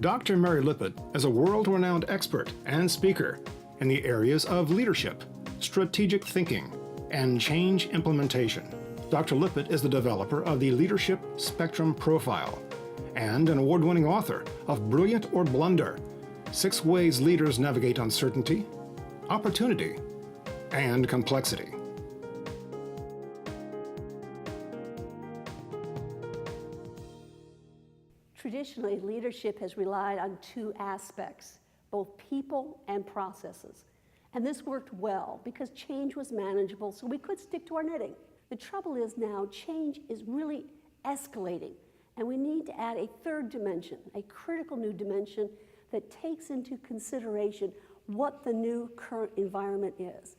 Dr. Mary Lippitt is a world-renowned expert and speaker in the areas of leadership, strategic thinking, and change implementation. Dr. Lippitt is the developer of the Leadership Spectrum Profile and an award-winning author of Brilliant or Blunder: 6 Ways Leaders Navigate Uncertainty, Opportunity, and Complexity. Traditionally, leadership has relied on 2 aspects, both people and processes. And this worked well because change was manageable, so we could stick to our knitting. The trouble is now change is really escalating, and we need to add a 3rd dimension, a critical new dimension that takes into consideration what the new current environment is.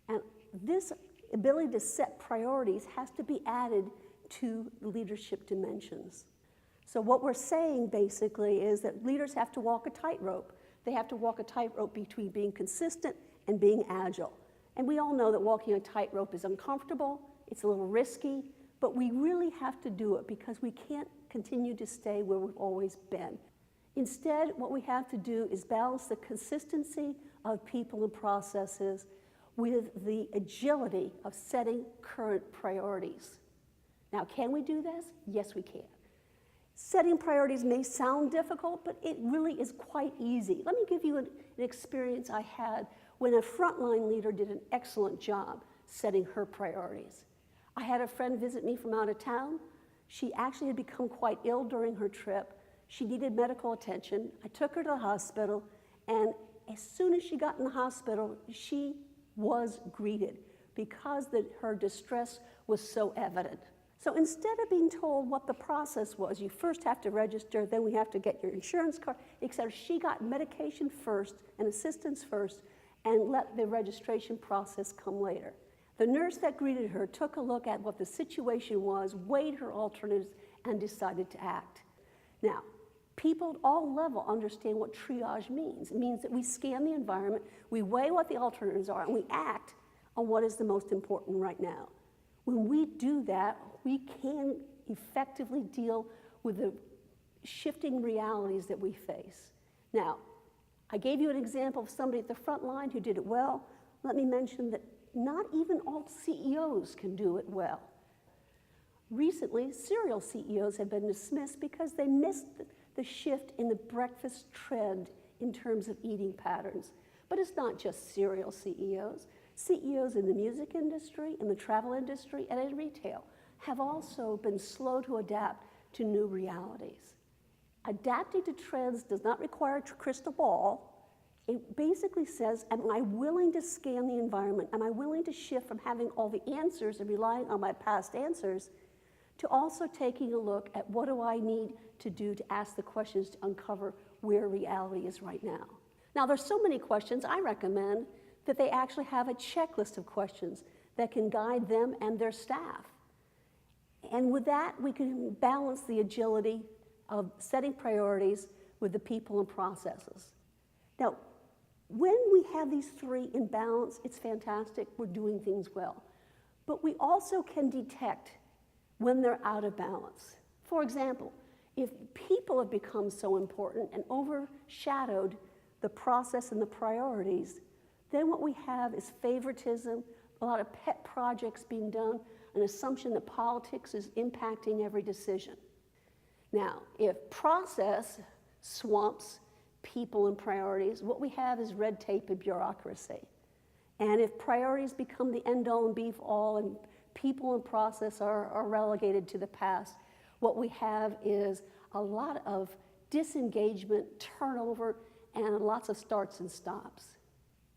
And this ability to set priorities has to be added to the leadership dimensions. So what we're saying basically is that leaders have to walk a tightrope. They have to walk a tightrope between being consistent and being agile. And we all know that walking a tightrope is uncomfortable, it's a little risky, but we really have to do it because we can't continue to stay where we've always been. Instead, what we have to do is balance the consistency of people and processes with the agility of setting current priorities. Now, can we do this? Yes, we can. Setting priorities may sound difficult, but it really is quite easy. Let me give you an experience I had when a frontline leader did an excellent job setting her priorities. I had a friend visit me from out of town. She actually had become quite ill during her trip. She needed medical attention. I took her to the hospital, and as soon as she got in the hospital, she was greeted because her distress was so evident. So instead of being told what the process was, you first have to register, then we have to get your insurance card, etc. She got medication first and assistance first and let the registration process come later. The nurse that greeted her took a look at what the situation was, weighed her alternatives, and decided to act. Now, people at all levels understand what triage means. It means that we scan the environment, we weigh what the alternatives are, and we act on what is the most important right now. When we do that, we can effectively deal with the shifting realities that we face. Now, I gave you an example of somebody at the front line who did it well. Let me mention that not even all CEOs can do it well. Recently, serial CEOs have been dismissed because they missed the shift in the breakfast trend in terms of eating patterns. But it's not just serial CEOs. CEOs in the music industry, in the travel industry, and in retail have also been slow to adapt to new realities. Adapting to trends does not require a crystal ball. It basically says, am I willing to scan the environment? Am I willing to shift from having all the answers and relying on my past answers to also taking a look at what do I need to do to ask the questions to uncover where reality is right now? Now, there's so many questions, I recommend that they actually have a checklist of questions that can guide them and their staff. And with that, we can balance the agility of setting priorities with the people and processes. Now, when we have these 3 in balance, it's fantastic, we're doing things well. But we also can detect when they're out of balance. For example, if people have become so important and overshadowed the process and the priorities, then what we have is favoritism, a lot of pet projects being done, an assumption that politics is impacting every decision. Now, if process swamps people and priorities, what we have is red tape and bureaucracy. And if priorities become the end-all and be-all and people and process are relegated to the past, what we have is a lot of disengagement, turnover, and lots of starts and stops.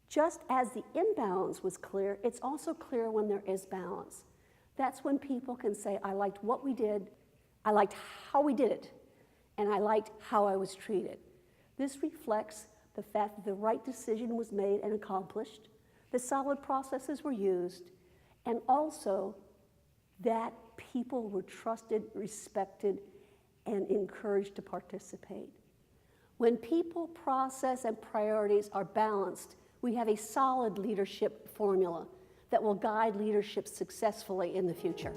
Just as the imbalance was clear, it's also clear when there is balance. That's when people can say, I liked what we did, I liked how we did it, and I liked how I was treated. This reflects the fact that the right decision was made and accomplished, the solid processes were used, and also that people were trusted, respected, and encouraged to participate. When people, process, and priorities are balanced, we have a solid leadership formula that will guide leadership successfully in the future.